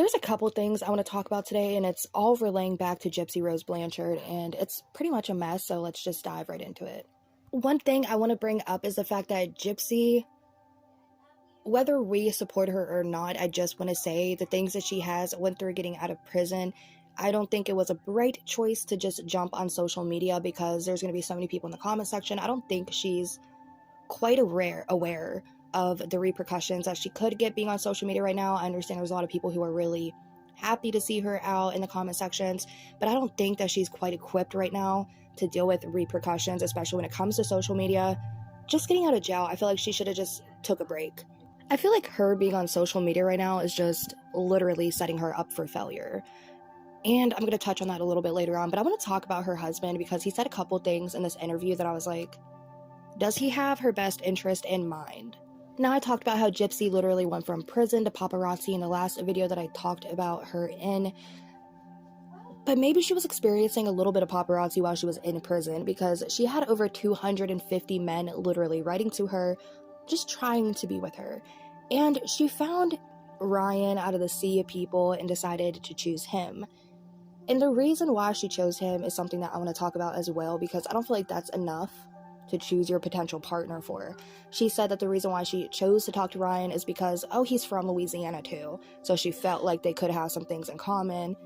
There's a couple things I want to talk about today, and it's all relaying back to Gypsy Rose Blanchard, and it's pretty much a mess, so let's just dive right into it. One thing I want to bring up is the fact that Gypsy, whether we support her or not, I just want to say the things that she has went through getting out of prison. I don't think it was a bright choice to just jump on social media because there's going to be so many people in the comment section. I don't think she's quite aware of the repercussions that she could get being on social media right now. I understand there's a lot of people who are really happy to see her out in the comment sections, but I don't think that she's quite equipped right now to deal with repercussions, especially when it comes to social media. Just getting out of jail, I feel like she should have just took a break. I feel like her being on social media right now is just literally setting her up for failure. And I'm going to touch on that a little bit later on, but I want to talk about her husband because he said a couple things in this interview that I was like, does he have her best interest in mind? Now, I talked about how Gypsy literally went from prison to paparazzi in the last video that I talked about her in. But maybe she was experiencing a little bit of paparazzi while she was in prison because she had over 250 men literally writing to her, just trying to be with her. And she found Ryan out of the sea of people and decided to choose him. And the reason why she chose him is something that I want to talk about as well, because I don't feel like that's enough to choose your potential partner for. She said that the reason why she chose to talk to Ryan is because, oh, he's from Louisiana too, so she felt like they could have some things in common.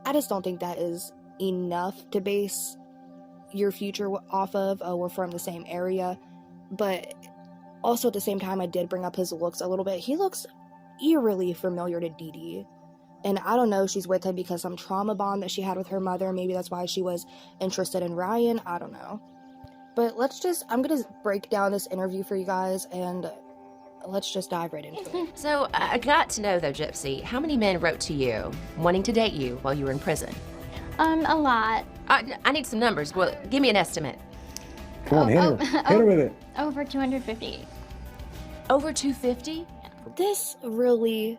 I just don't think that is enough to base your future off of. Oh, we're from the same area. But also at the same time, I did bring up his looks a little bit. He looks eerily familiar to Dee Dee. And I don't know if she's with him because some trauma bond that she had with her mother. Maybe that's why she was interested in Ryan. I don't know. But I'm going to break down this interview for you guys, and let's just dive right into it. So, I got to know, though, Gypsy, how many men wrote to you wanting to date you while you were in prison? A lot. I need some numbers. Well, give me an estimate. Come on, hit her. Hit her with it. Over 250. Over 250? This really,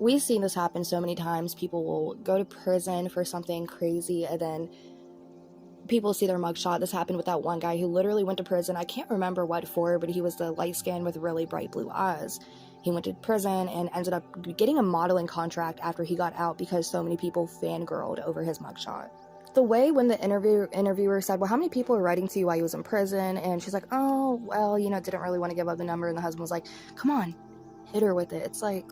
we've seen this happen so many times. People will go to prison for something crazy, and then people see their mugshot. This happened with that one guy who literally went to prison. I can't remember what for, but he was the light skin with really bright blue eyes. He went to prison and ended up getting a modeling contract after he got out because so many people fangirled over his mugshot. The way when the interviewer said, well, how many people were writing to you while he was in prison? And she's like, oh, well, didn't really want to give up the number. And the husband was like, come on, hit her with it. It's like,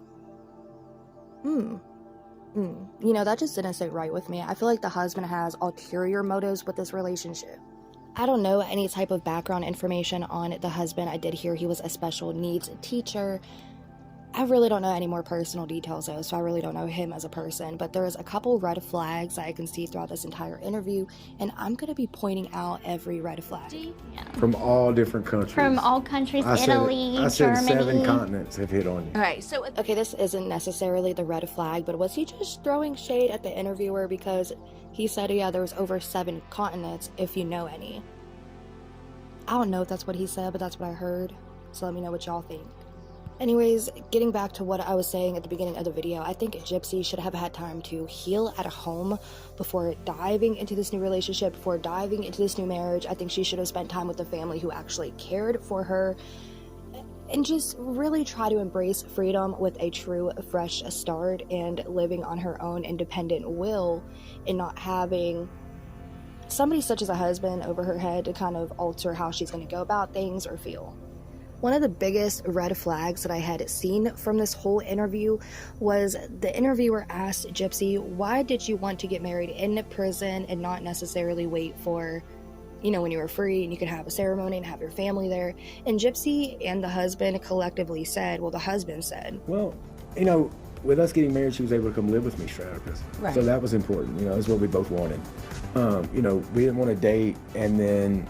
that just didn't sit right with me. I feel like the husband has ulterior motives with this relationship. I don't know any type of background information on the husband. I did hear he was a special needs teacher. I really don't know any more personal details though, so I really don't know him as a person, but there's a couple red flags that I can see throughout this entire interview, and I'm going to be pointing out every red flag. Yeah. From all different countries. From all countries, Italy, I said Germany. 7 continents have hit on you. All right, so... Okay, this isn't necessarily the red flag, but was he just throwing shade at the interviewer because he said, yeah, there was over 7 continents, if you know any. I don't know if that's what he said, but that's what I heard, so let me know what y'all think. Anyways, getting back to what I was saying at the beginning of the video, I think Gypsy should have had time to heal at home before diving into this new relationship, before diving into this new marriage. I think she should have spent time with the family who actually cared for her and just really try to embrace freedom with a true fresh start and living on her own independent will and not having somebody such as a husband over her head to kind of alter how she's going to go about things or feel. One of the biggest red flags that I had seen from this whole interview was the interviewer asked Gypsy, why did you want to get married in prison and not necessarily wait for, when you were free and you could have a ceremony and have your family there? And Gypsy and the husband collectively said, well, the husband said, well, with us getting married, she was able to come live with me straight out of prison. Right. So that was important. That's what we both wanted. We didn't want to date and then,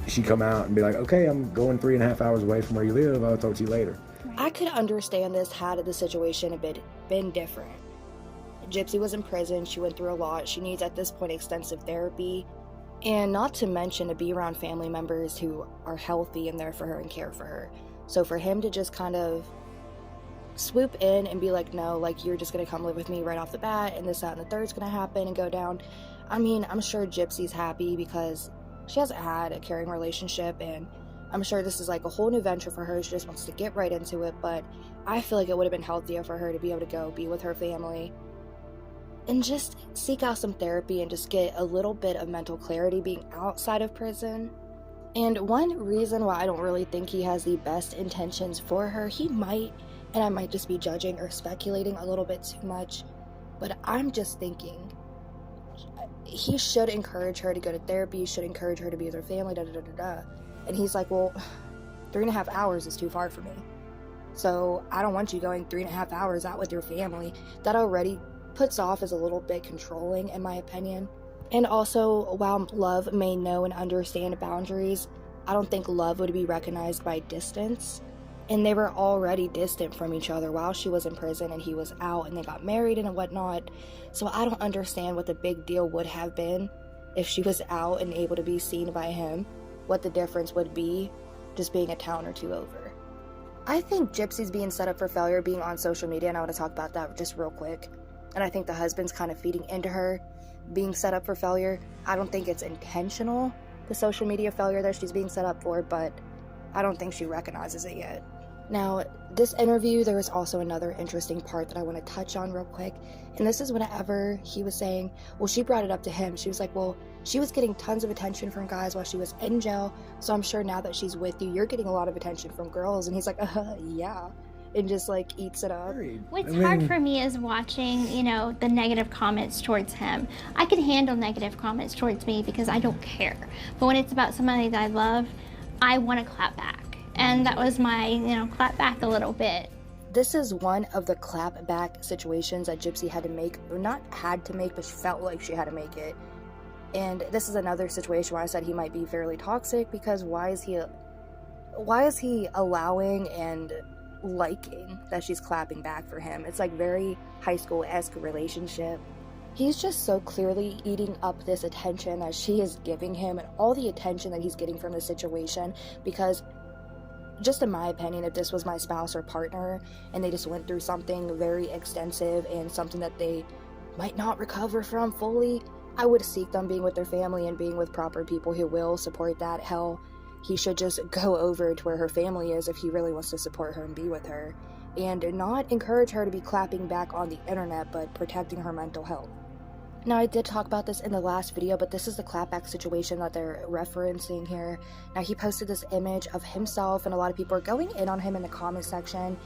she come out and be like, okay, I'm going 3.5 hours away from where you live. I'll talk to you later. I could understand this had the situation been different. Gypsy was in prison. She went through a lot. She needs, at this point, extensive therapy. And not to mention to be around family members who are healthy and there for her and care for her. So for him to just kind of swoop in and be like, no, you're just going to come live with me right off the bat and this, that, and the third's going to happen and go down. I mean, I'm sure Gypsy's happy because she hasn't had a caring relationship, and I'm sure this is like a whole new venture for her. She just wants to get right into it, but I feel like it would have been healthier for her to be able to go be with her family and just seek out some therapy and just get a little bit of mental clarity being outside of prison. And one reason why I don't really think he has the best intentions for her, he might, and I might just be judging or speculating a little bit too much, but I'm just thinking he should encourage her to go to therapy, should encourage her to be with her family, And he's like, well, 3.5 hours is too far for me. So I don't want you going 3.5 hours out with your family. That already puts off as a little bit controlling, in my opinion. And also, while love may know and understand boundaries, I don't think love would be recognized by distance. And they were already distant from each other while she was in prison and he was out, and they got married and whatnot. So I don't understand what the big deal would have been if she was out and able to be seen by him, what the difference would be just being a town or two over. I think Gypsy's being set up for failure being on social media, and I want to talk about that just real quick. And I think the husband's kind of feeding into her being set up for failure. I don't think it's intentional, the social media failure that she's being set up for, but I don't think she recognizes it yet. Now, this interview, there was also another interesting part that I want to touch on real quick, and this is whenever he was saying, well, she brought it up to him. She was like, well, she was getting tons of attention from guys while she was in jail, so I'm sure now that she's with you, you're getting a lot of attention from girls. And he's like, yeah, and just like eats it up. What's hard for me is watching, the negative comments towards him. I can handle negative comments towards me because I don't care. But when it's about somebody that I love, I want to clap back. And that was my, clap back a little bit. This is one of the clap back situations that Gypsy had to make, or not had to make, but she felt like she had to make it. And this is another situation where I said he might be fairly toxic, because why is he allowing and liking that she's clapping back for him? It's like very high school-esque relationship. He's just so clearly eating up this attention that she is giving him, and all the attention that he's getting from the situation, because just in my opinion, if this was my spouse or partner and they just went through something very extensive and something that they might not recover from fully, I would seek them being with their family and being with proper people who will support that. Hell, he should just go over to where her family is if he really wants to support her and be with her, and not encourage her to be clapping back on the internet, but protecting her mental health. Now, I did talk about this in the last video, but this is the clapback situation that they're referencing here. Now, he posted this image of himself, and a lot of people are going in on him in the comment section.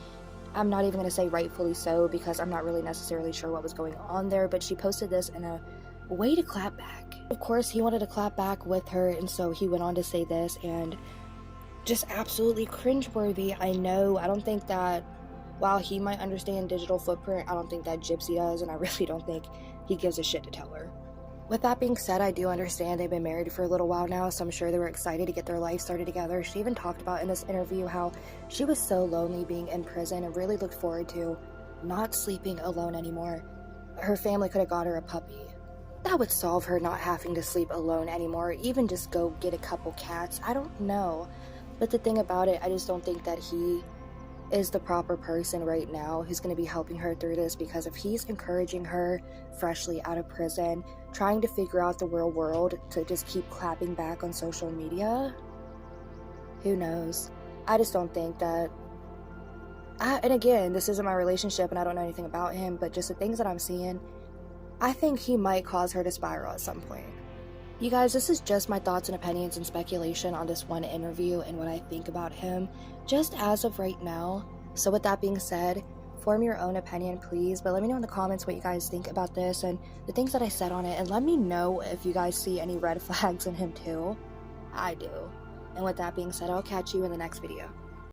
I'm not even going to say rightfully so, because I'm not really necessarily sure what was going on there, but she posted this in a way to clap back. Of course, he wanted to clap back with her, and so he went on to say this, and just absolutely cringeworthy. I know, I don't think that, while he might understand digital footprint, I don't think that Gypsy does, and I really don't think he gives a shit to tell her. With that being said, I do understand they've been married for a little while now, so I'm sure they were excited to get their life started together. She even talked about in this interview how she was so lonely being in prison and really looked forward to not sleeping alone anymore. Her family could have got her a puppy. That would solve her not having to sleep alone anymore, even just go get a couple cats. I don't know. But the thing about it, I just don't think that he is the proper person right now who's going to be helping her through this, because if he's encouraging her freshly out of prison, trying to figure out the real world to just keep clapping back on social media, who knows? I just don't think that, and again, this isn't my relationship and I don't know anything about him, but just the things that I'm seeing, I think he might cause her to spiral at some point. You guys, this is just my thoughts and opinions and speculation on this one interview and what I think about him, just as of right now. So with that being said, form your own opinion, please, but let me know in the comments what you guys think about this and the things that I said on it, and let me know if you guys see any red flags in him too. I do. And with that being said, I'll catch you in the next video.